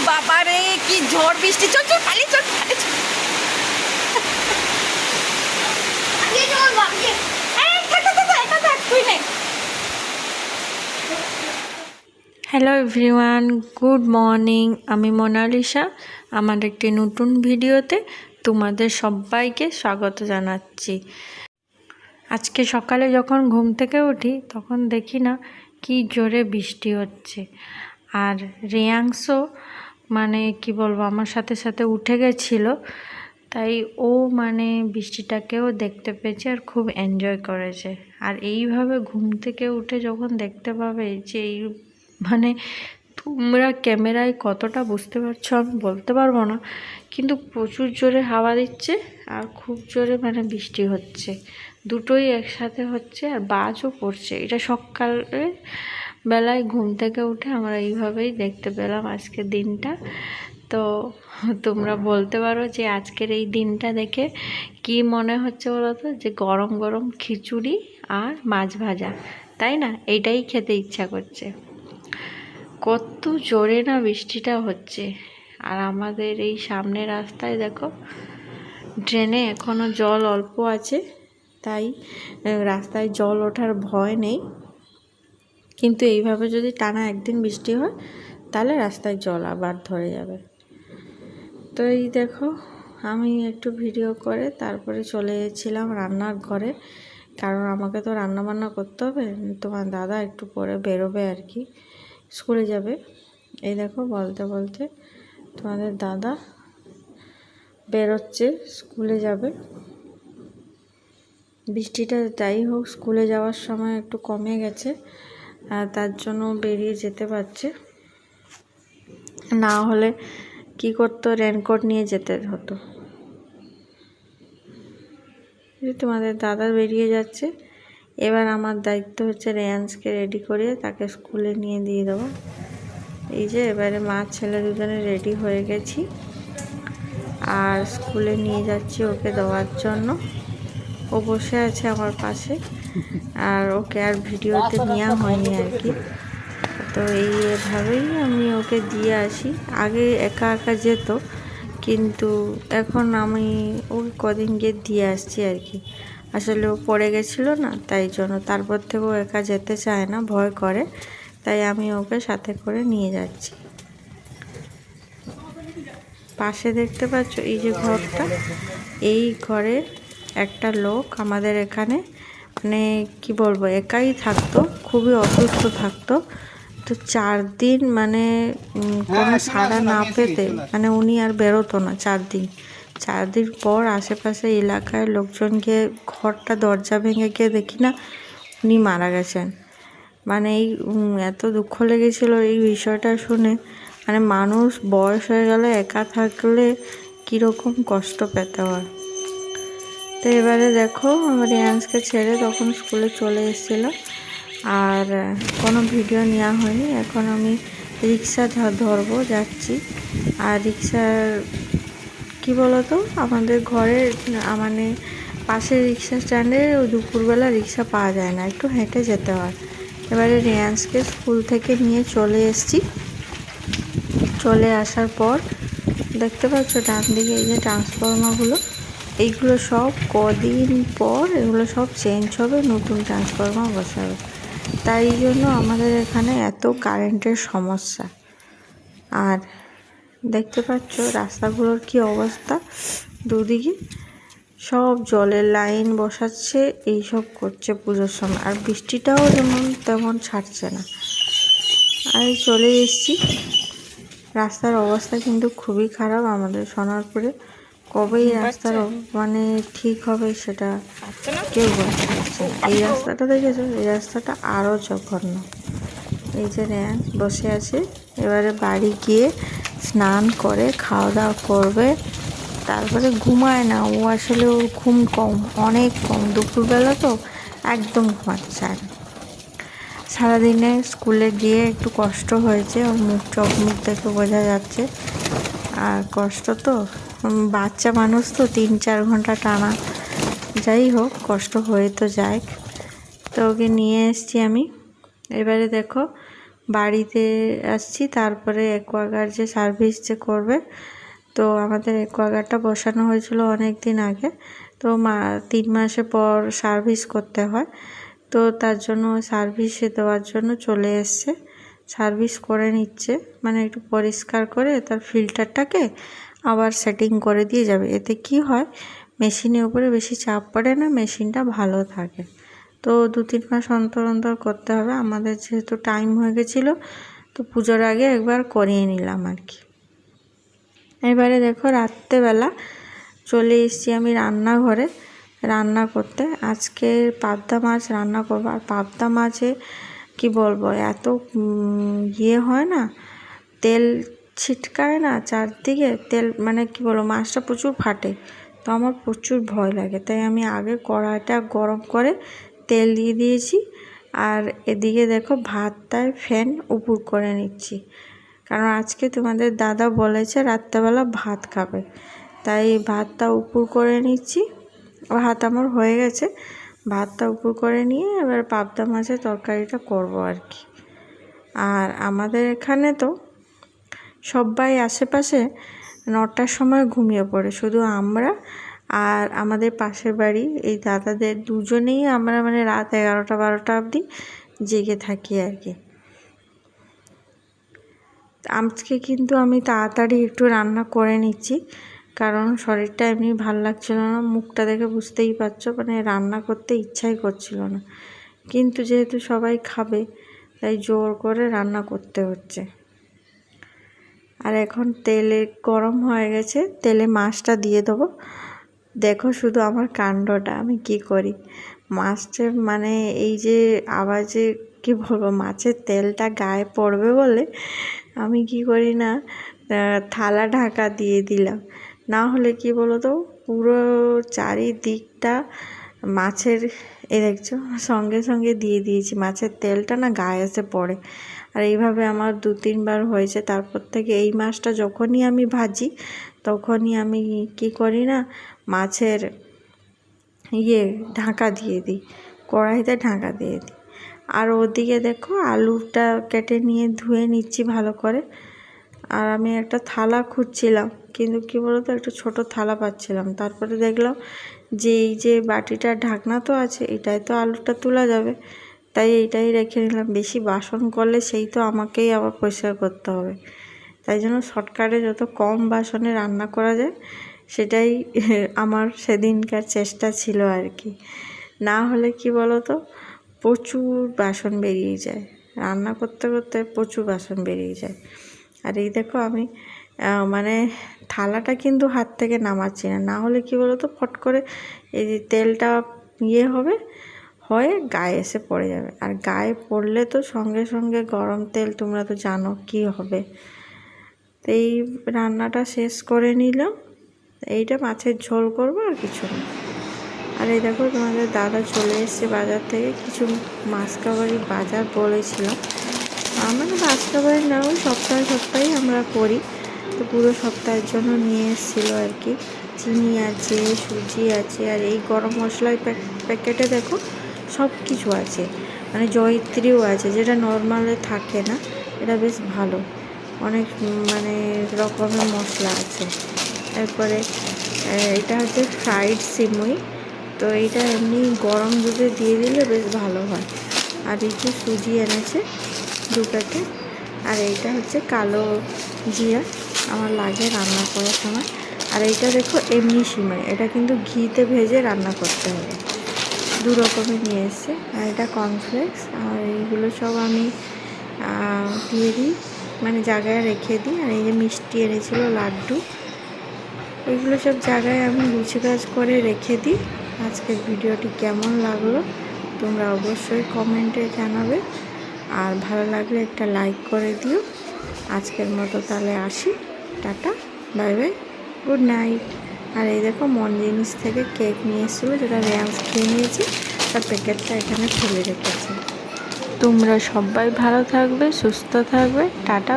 বাবা রে কি ঝড় বৃষ্টি, চল চল পালিয়ে চল হ্যালো এভরিওয়ান, গুড মর্নিং। আমি মোনালিসা। আমার একটি নতুন ভিডিওতে তোমাদের সবাইকে স্বাগত জানাচ্ছি। আজকে সকালে যখন ঘুম থেকে উঠি তখন দেখি না কি জোরে বৃষ্টি হচ্ছে, আর রেয়াংশ মানে কি বলবো আমার সাথে সাথে উঠে গেছিলো, তাই ও মানে বৃষ্টিটাকেও দেখতে পেয়েছে আর খুব এনজয় করেছে। আর এইভাবে ঘুম থেকে উঠে যখন দেখতে পাবে যে এই মানে তোমরা ক্যামেরায় কতটা বুঝতে পারছো আমি বলতে পারবো না, কিন্তু প্রচুর জোরে হাওয়া দিচ্ছে আর খুব জোরে মানে বৃষ্টি হচ্ছে, দুটোই একসাথে হচ্ছে আর বাজও পড়ছে। এটা সকালে বেলায় ঘুম থেকে উঠে আমরা এইভাবেই দেখতে পেলাম আজকের দিনটা। তো তোমরা বলতে পারো যে আজকের এই দিনটা দেখে কি মনে হচ্ছে বলো তো, যে গরম গরম খিচুড়ি আর মাছ ভাজা, তাই না? এইটাই খেতে ইচ্ছা করছে। কত জোরে না বৃষ্টিটা হচ্ছে। আর আমাদের এই সামনের রাস্তায় দেখো, ড্রেনে এখনও জল অল্প আছে, তাই রাস্তায় জল ওঠার ভয় নেই, কিন্তু এইভাবে যদি টানা একদিন বৃষ্টি হয় তাহলে রাস্তায় জল আবার ধরে যাবে। তো এই দেখো, আমি একটু ভিডিও করে তারপরে চলে গেছিলাম রান্নার ঘরে, কারণ আমাকে তো রান্না বান্না করতে হবে। তোমার দাদা একটু পরে বেরোবে আর কি, স্কুলে যাবে। এই দেখো বলতে বলতে তোমাদের দাদা বেরোচ্ছে, স্কুলে যাবে। বৃষ্টিটা যাই হোক স্কুলে যাওয়ার সময় একটু কমে গেছে, আর তার জন্য বেরিয়ে যেতে পারছে, না হলে কি করতো, রেনকোট নিয়ে যেতে হতো। তোমাদের দাদা বেরিয়ে যাচ্ছে, এবার আমার দায়িত্ব হচ্ছে রেয়ান্সকে রেডি করিয়ে তাকে স্কুলে নিয়ে দিয়ে দেবো। এই যে এবারে মা ছেলে দুজনে রেডি হয়ে গেছি আর স্কুলে নিয়ে যাচ্ছি ওকে দেওয়ার জন্য। ও বসে আছে আমার পাশে, আর ওকে আর ভিডিওতে নেওয়া হয়নি আর কি। তো এইভাবেই আমি ওকে দিয়ে আসি। আগে একা একা যেত, কিন্তু এখন আমি ওকে কদিন গিয়ে দিয়ে আসছি আর কি। আসলে ও পড়ে গেছিলো না, তাই জন্য তারপর থেকে ও একা যেতে চায় না, ভয় করে, তাই আমি ওকে সাথে করে নিয়ে যাচ্ছি। পাশে দেখতে পাচ্ছ এই যে ঘরটা, এই ঘরে একটা লোক আমাদের এখানে মানে কি বলবো একাই থাকতো, খুবই অসুস্থ থাকতো। তো 4 দিন মানে কোনো সাড়া না পেতে মানে উনি আর বেরোতো না 4 দিন। 4 দিন পর আশেপাশে এলাকায় লোকজন গিয়ে ঘরটা দরজা ভেঙে গিয়ে দেখি না উনি মারা গেছেন। মানে এই এত দুঃখ লেগেছিল এই বিষয়টা শুনে। মানে মানুষ বয়স হয়ে গেলে একা থাকলে কীরকম কষ্ট পেতে হয়। তো এবারে দেখো আমার রিয়ান্সকে ছেড়ে তখন স্কুলে চলে এসেছিলো, আর কোনো ভিডিও নেওয়া হয়নি। এখন আমি রিক্সা ধরবো যাচ্ছি। আর রিক্সার কি বলতো, আমাদের ঘরের মানে পাশের রিক্সা স্ট্যান্ডে দুপুরবেলা রিক্সা পাওয়া যায় না, একটু হেঁটে যেতে হয়। এবারে রিয়ান্সকে স্কুল থেকে নিয়ে চলে এসেছি। চলে আসার পর দেখতে পাচ্ছ ডান দিকে এই যে ট্রান্সফর্মারগুলো, এইগুলো সব কদিন পর এগুলো সব চেঞ্জ হবে, নতুন ট্রান্সফর্মার বসাবে। তাই জন্য আমাদের এখানে এত কারেন্টের সমস্যা। আর দেখতে পাচ্ছ রাস্তাগুলোর কি অবস্থা, দুদিকে সব জলের লাইন বসাচ্ছে, এইসব করছে পুজোর সময়। আর বৃষ্টিটাও যেমন তেমন ছাড়ছে না। আর চলে এসেছি। রাস্তার অবস্থা কিন্তু খুবই খারাপ আমাদের সোনারপুরে। কবেই রাস্তার মানে ঠিক হবে সেটা কেউ বলতে পারছে না। এই রাস্তাটা দেখেছো, এই রাস্তাটা আরও জঘন্য। এই যে রেয়ান্স বসে আছে, এবারে বাড়ি গিয়ে স্নান করে খাওয়া দাওয়া করবে, তারপরে ঘুমায় না ও। আসলে ওর ঘুম কম, অনেক কম, দুপুরবেলা তো একদম ঘুমাচ্ছে। আর সারাদিনে স্কুলে গিয়ে একটু কষ্ট হয়েছে, ওর মুখ থেকে বোঝা যাচ্ছে। আর কষ্ট তো, বাচ্চা মানুষ তো 3-4 ঘন্টা টানা, যাই হোক কষ্ট হয়ে তো যায়। তো ওকে নিয়ে এসছি আমি। এবারে দেখো বাড়িতে আসছি, তারপরে অ্যাকোয়াগার্ড যে সার্ভিস যে করবে, তো আমাদের অ্যাকোয়াগার্ডটা বসানো হয়েছিল অনেক দিন আগে, তো 3 মাসে পর সার্ভিস করতে হয়, তো তার জন্য সার্ভিসে দেওয়ার জন্য চলে এসছে। সার্ভিস করে নিচ্ছে, মানে একটু পরিষ্কার করে তার ফিল্টারটাকে আবার সেটিং করে দিয়ে যাবে। এতে কি হয়, মেশিনের উপরে বেশি চাপ পড়ে না, মেশিনটা ভালো থাকে। তো 2-3 মাস অন্তর অন্তর করতে হবে। আমাদের যেহেতু টাইম হয়ে গেছিলো, তো পুজোর আগে একবার করিয়ে নিলাম আর কি। এবারে দেখো রাত্রেবেলা চলে এসেছি আমি রান্নাঘরে রান্না করতে। আজকে পাবদা মাছ রান্না করবো। আর পাবদা মাছে কি বলবো, এত হয় না, তেল ছিটকায় না চারদিকে, তেল মানে কি বলবো, মাছটা প্রচুর ফাটে, তো আমার প্রচুর ভয় লাগে। তাই আমি আগে কড়াইটা গরম করে তেল দিয়ে দিয়েছি, আর এদিকে দেখো ভাতটায় ফ্যান উপর করে নিচ্ছি, কারণ আজকে তোমাদের দাদা বলেছে রাত্রেবেলা ভাত খাবে, তাই ভাতটা উপর করে নিচ্ছি। ভাত আমার হয়ে গেছে, ভাতটা উপর করে নিয়ে এবার পাবদা মাছের তরকারিটা করব আর কি। আর আমাদের এখানে তো সবাই আশেপাশে 9টার সময় ঘুমিয়ে পড়ে, শুধু আমরা আর আমাদের পাশের বাড়ি এই দাদাদের দুজনেই আমরা মানে রাত 11টা-12টা অবধি জেগে থাকি আর কি। আজকে কিন্তু আমি তাড়াতাড়ি একটু রান্না করে নিচ্ছি, কারণ শরীরটা এমনি ভাল লাগছিল না, মুখটা দেখে বুঝতেই পারছো, মানে রান্না করতে ইচ্ছাই করছিল না, কিন্তু যেহেতু সবাই খাবে তাই জোর করে রান্না করতে হচ্ছে। আর এখন তেলে গরম হয়ে গেছে, তেলে মাছটা দিয়ে দেবো। দেখো শুধু আমার কাণ্ডটা, আমি কি করি, মাছটা মানে এই যে আওয়াজে কি বলবো, মাছের তেলটা গায়ে পড়বে বলে আমি কি করি না, থালা ঢাকা দিয়ে দিলাম, না হলে কি বলো তো পুরো চারিদিকটা মাছের, দেখছো সঙ্গে সঙ্গে দিয়ে দিয়েছি, মাছের তেলটা না গায়ে এসে পড়ে। আর এইভাবে আমার 2-3 বার হয়েছে। তারপর থেকে এই মাছটা যখনই আমি ভাজি তখনই আমি কি করি না, মাছের ঢাকা দিয়ে দিই, কড়াইতে ঢাকা দিয়ে দিই। আর ওদিকে দেখো আলুটা কেটে নিয়ে ধুয়ে নিচ্ছি ভালো করে। আর আমি একটা থালা খুঁজছিলাম, কিন্তু কি বলতো একটা ছোট থালা পাচ্ছিলাম। তারপরে দেখলাম যে এই যে বাটিটার ঢাকনা তো আছে, এটাই তো আলুটা তোলা যাবে, তাই এইটাই রেখে নিলাম। বেশি বাসন করলে সেই তো আমাকেই আবার পরিষ্কার করতে হবে, তাই জন্য শর্টকাটে যত কম বাসনে রান্না করা যায় সেটাই আমার সেদিনকার চেষ্টা ছিল আর কি। না হলে কি বলো তো প্রচুর বাসন বেরিয়ে যায়, রান্না করতে করতে প্রচুর বাসন বেরিয়ে যায়। আর এই দেখো আমি মানে থালাটা কিন্তু হাত থেকে নামাচ্ছি না, না হলে কি বলো তো ফট করে এই তেলটা হবে হয়ে গায়ে এসে পড়ে যাবে, আর গায়ে পড়লে তো সঙ্গে সঙ্গে গরম তেল তোমরা তো জানো কি হবে। তো এই রান্নাটা শেষ করে নিলাম, এইটা মাছের ঝোল করবো আর কিছু না। আর এই দেখো তোমাদের দাদা চলে এসছে বাজার থেকে, কিছু মাছ কাবারি বাজার বলেছিলাম, মানে মাছ কাবারি না, ওই সপ্তাহে আমরা করি, তো পুরো সপ্তাহের জন্য নিয়ে এসেছিলো আর কি। চিনি আছে, সুজি আছে, আর এই গরম মশলার প্যাকেটে দেখো সব কিছু আছে, মানে জয়িত্রীও আছে, যেটা নর্মালে থাকে না, এটা বেশ ভালো, অনেক মানে রকমের মশলা আছে। তারপরে এটা হচ্ছে ফ্রাইড সিমুই, তো এইটা এমনি গরম দুধে দিয়ে দিলে বেশ ভালো হয়। আর এই যে সুজি এনেছে 2 প্যাকেট, আর এইটা হচ্ছে কালো জিরা আমার লাগে রান্না করার সময়। আর এইটা দেখো এমনি সিমাই, এটা কিন্তু ঘিতে ভেজে রান্না করতে হবে। 2 রকমের নিয়ে এসছে। আর এটা কর্নফ্লেক্স, আর এইগুলো সব আমি দিয়ে দিই, মানে জায়গায় রেখে দিই। আর এই যে মিষ্টি এনেছিল লাড্ডু, এগুলো সব জায়গায় আমি গুছগাছ করে রেখে দিই। আজকের ভিডিওটি কেমন লাগলো তোমরা অবশ্যই কমেন্টে জানাবে, আর ভালো লাগলে একটা লাইক করে দিও। আজকের মতো তাহলে আসি, tata, bye bye, good night. আর এই দেখো মন জিনিস থেকে কেক নিয়ে এসেছিলো, যেটা রেয়ান্স খেয়ে নিয়েছি, তার প্যাকেটটা এখানে ফেলে রেখেছে। তোমরা সবাই ভালো থাকবে, সুস্থ থাকবে, টাটা।